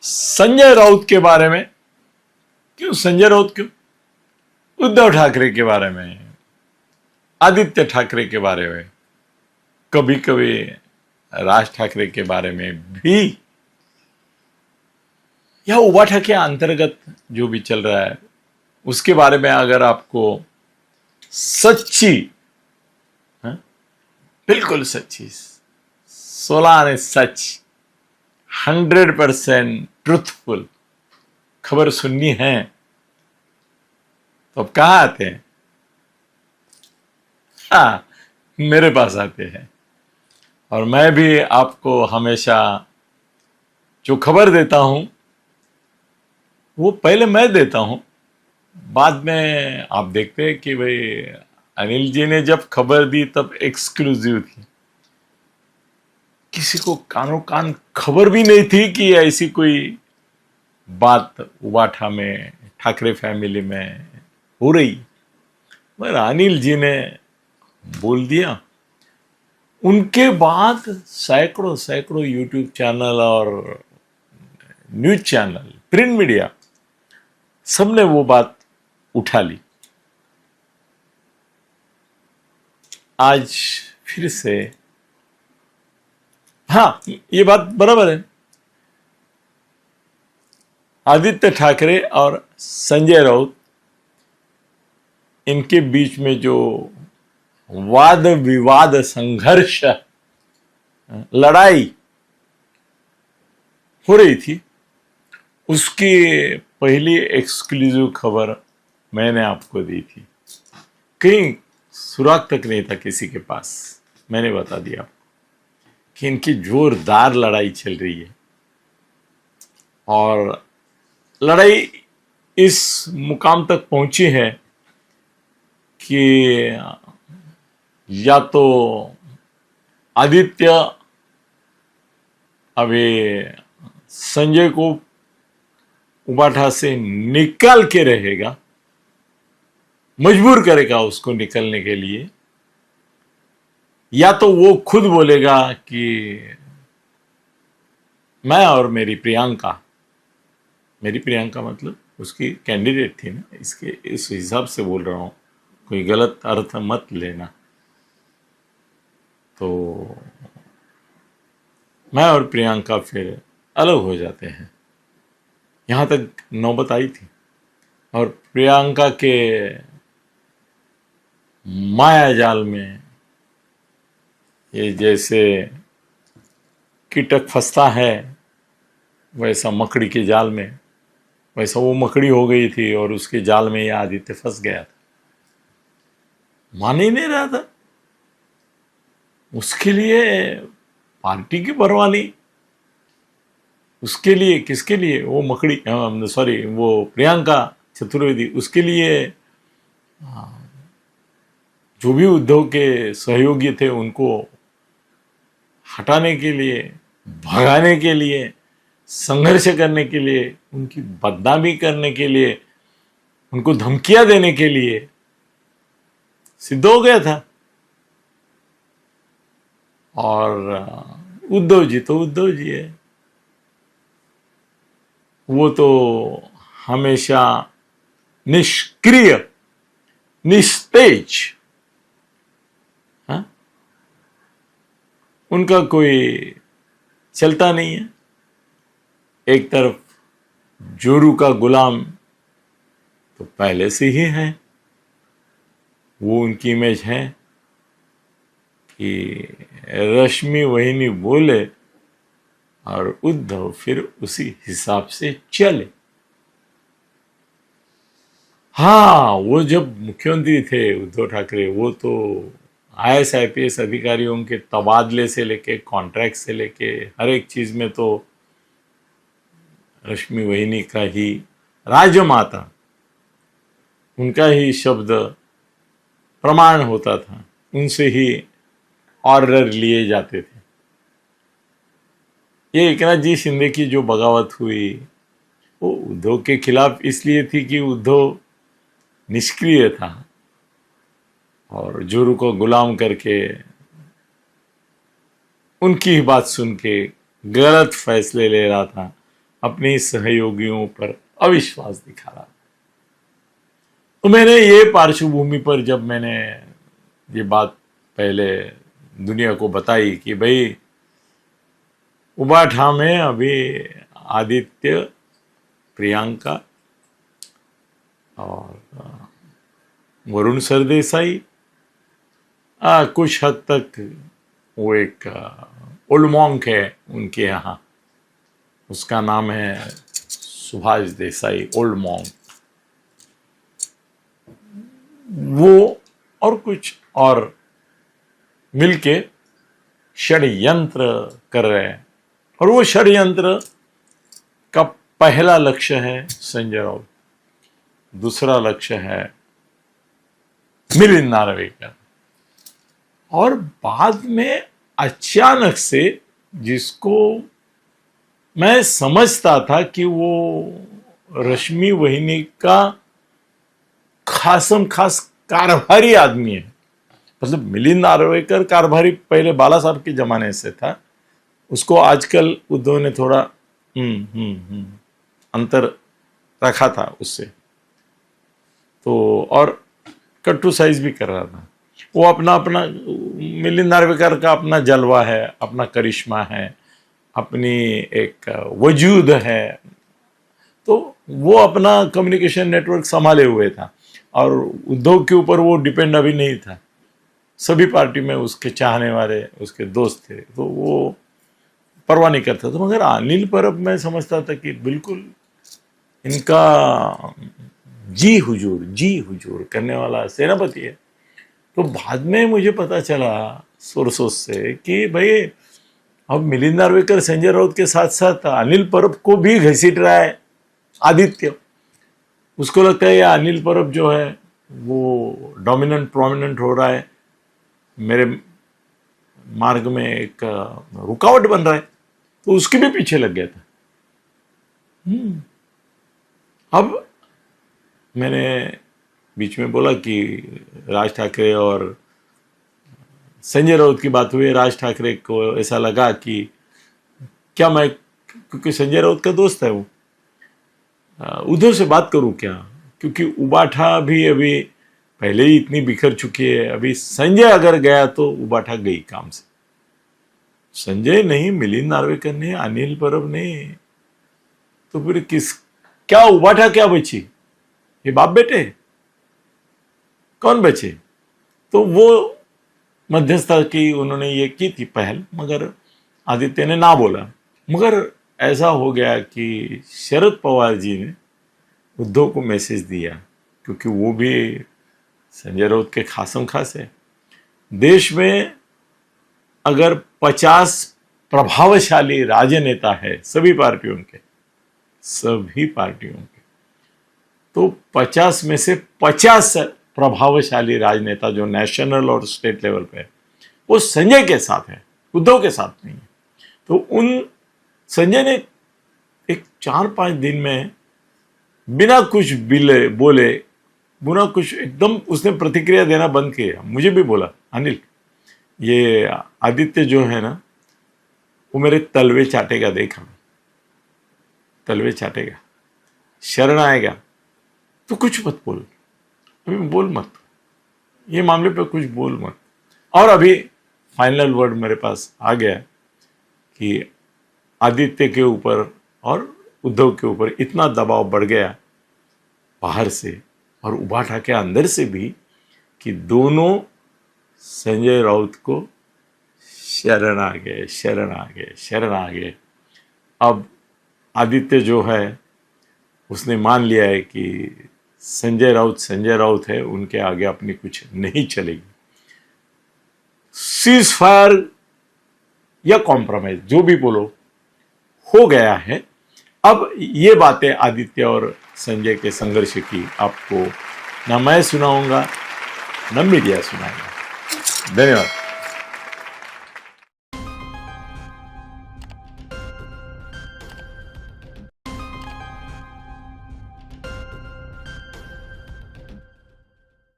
संजय राउत के बारे में। क्यों संजय राउत, क्यों? उद्धव ठाकरे के बारे में, आदित्य ठाकरे के बारे में, कभी कभी राज ठाकरे के बारे में भी, या उबाठा के अंतर्गत जो भी चल रहा है उसके बारे में अगर आपको सच्ची, बिल्कुल सच्ची, 16 आने सच, 100% ट्रुथफुल खबर सुननी है तो अब कहाँ आते हैं? हाँ, मेरे पास आते हैं। और मैं भी आपको हमेशा जो खबर देता हूं वो पहले मैं देता हूं, बाद में आप देखते हैं कि भाई अनिल जी ने जब खबर दी तब एक्सक्लूसिव थी, किसी को कानो कान खबर भी नहीं थी कि ऐसी कोई बात उबाठा में, ठाकरे फैमिली में हो रही। मगर अनिल जी ने बोल दिया। उनके बाद सैकड़ों सैकड़ों यूट्यूब चैनल और न्यूज चैनल, प्रिंट मीडिया, सबने वो बात उठा ली। आज फिर से, हाँ, ये बात बराबर है। आदित्य ठाकरे और संजय राउत, इनके बीच में जो वाद विवाद, संघर्ष, लड़ाई हो रही थी, उसकी पहली एक्सक्लूसिव खबर मैंने आपको दी थी। कहीं सुराग तक नहीं था किसी के पास। मैंने बता दिया कि इनकी जोरदार लड़ाई चल रही है और लड़ाई इस मुकाम तक पहुंची है कि या तो आदित्य अभी संजय को उबाठा से निकाल के रहेगा, मजबूर करेगा उसको निकलने के लिए, या तो वो खुद बोलेगा कि मैं और मेरी प्रियंका मतलब उसकी कैंडिडेट थी ना, इसके इस हिसाब से बोल रहा हूं, कोई गलत अर्थ मत लेना। तो मैं और प्रियंका फिर अलग हो जाते हैं। यहां तक नौबत आई थी और प्रियंका के माया जाल में ये जैसे कीटक फंसता है वैसा मकड़ी के जाल में, वैसा वो मकड़ी हो गई थी और उसके जाल में ये आदित्य फंस गया था। मान ही नहीं रहा था। उसके लिए पार्टी की परवाह नहीं, उसके लिए, किसके लिए? वो मकड़ी, सॉरी, वो प्रियंका चतुर्वेदी, उसके लिए जो भी उद्धव के सहयोगी थे उनको हटाने के लिए, भगाने के लिए, संघर्ष करने के लिए, उनकी बदनामी करने के लिए, उनको धमकियां देने के लिए सिद्ध हो गया था। और उद्धव जी तो उद्धव जी है, वो तो हमेशा निष्क्रिय, निस्तेज, हाँ? उनका कोई चलता नहीं है। एक तरफ जोरू का गुलाम तो पहले से ही है, वो उनकी इमेज है कि रश्मि वहिनी बोले और उद्धव फिर उसी हिसाब से चले। हाँ, वो जब मुख्यमंत्री थे उद्धव ठाकरे, वो तो IAS IPS अधिकारियों के तबादले से लेके, कॉन्ट्रैक्ट से लेके, हर एक चीज में तो रश्मि वहिनी का ही, राजमाता, उनका ही शब्द प्रमाण होता था, उनसे ही ऑर्डर लिए जाते थे। ये एकनाथ जी शिंदे की जो बगावत हुई वो उद्धव के खिलाफ इसलिए थी कि उद्धव निष्क्रिय था और जोरू को गुलाम करके उनकी ही बात सुन के गलत फैसले ले रहा था अपने सहयोगियों पर अविश्वास दिखा रहा। तो मैंने ये पार्श्वभूमि पर जब मैंने ये बात पहले दुनिया को बताई कि भाई उबाठा में अभी आदित्य, प्रियंका और वरुण सरदेसाई, कुछ हद तक वो एक ओल्ड मॉन्क है उनके यहाँ, उसका नाम है सुभाष देसाई, ओल्ड मॉन्क, वो और कुछ और मिलके षड्यंत्र कर रहे हैं। और वो षड्यंत्र का पहला लक्ष्य है संजय राउत, दूसरा लक्ष्य है मिलिंद नार्वेकर, और बाद में अचानक से जिसको मैं समझता था कि वो रश्मि वहिनी का खासम खास कारभारी आदमी है, मतलब मिलिंद नार्वेकर कारभारी पहले बाला साहब के जमाने से था, उसको आजकल उद्धव ने थोड़ा अंतर रखा था उससे, तो और कट्टू साइज भी कर रहा था वो। अपना अपना मिलिंद नार्वेकर का अपना जलवा है, अपना करिश्मा है, अपनी एक वजूद है, तो वो अपना कम्युनिकेशन नेटवर्क संभाले हुए था और उद्धव के ऊपर वो डिपेंड अभी नहीं था। सभी पार्टी में उसके चाहने वाले उसके दोस्त थे, तो वो परवाह नहीं करता था। मगर अनिल परब मैं समझता था कि बिल्कुल इनका जी हुजूर करने वाला सेनापति है। तो बाद में मुझे पता चला सोर्सों से कि भाई अब मिलिंद नार्वेकर संजय राउत के साथ साथ अनिल परब को भी घसीट रहा है आदित्य। उसको लगता है ये अनिल परब जो है वो डोमिनेंट प्रोमिनेंट हो रहा है, मेरे मार्ग में एक रुकावट बन रहा है, तो उसके भी पीछे लग गया था। अब मैंने बीच में बोला कि राज ठाकरे और संजय राउत की बात हुई। राज ठाकरे को ऐसा लगा कि क्या मैं, क्योंकि संजय राउत का दोस्त है वो, उद्धव से बात करूं क्या, क्योंकि उबाठा भी अभी पहले ही इतनी बिखर चुकी है, अभी संजय अगर गया तो उबाठा गई काम से। संजय नहीं, मिलिंद नार्वेकर नहीं, अनिल परब नहीं, तो फिर क्या उबाठा क्या बची, ये बाप बेटे कौन बचे। तो वो मध्यस्थता की उन्होंने ये की थी पहल, मगर आदित्य ने ना बोला। मगर ऐसा हो गया कि शरद पवार जी ने उद्धव को मैसेज दिया, क्योंकि वो भी संजय राउत के खासम खास है। देश में अगर 50 प्रभावशाली राजनेता है सभी पार्टियों के, तो 50 में से 50 प्रभावशाली राजनेता जो नेशनल और स्टेट लेवल पे है वो संजय के साथ है, उद्धव के साथ नहीं है। तो उन संजय ने एक 4-5 दिन में बिना कुछ बोले, बिना कुछ, एकदम उसने प्रतिक्रिया देना बंद किया। मुझे भी बोला, अनिल ये आदित्य जो है ना वो मेरे तलवे चाटेगा, देखा तलवे चाटेगा, शरण आएगा, तो कुछ मत बोल, अभी बोल मत, ये मामले पे कुछ बोल मत। और अभी फाइनल वर्ड मेरे पास आ गया कि आदित्य के ऊपर और उद्धव के ऊपर इतना दबाव बढ़ गया बाहर से और उबाठा के अंदर से भी कि दोनों संजय राउत को शरण आ गए। अब आदित्य जो है उसने मान लिया है कि संजय राउत है, उनके आगे अपनी कुछ नहीं चलेगी। सीज फायर या कॉम्प्रोमाइज जो भी बोलो हो गया है। अब ये बातें आदित्य और संजय के संघर्ष की आपको ना मैं सुनाऊंगा ना मीडिया सुनाएगा। धन्यवाद।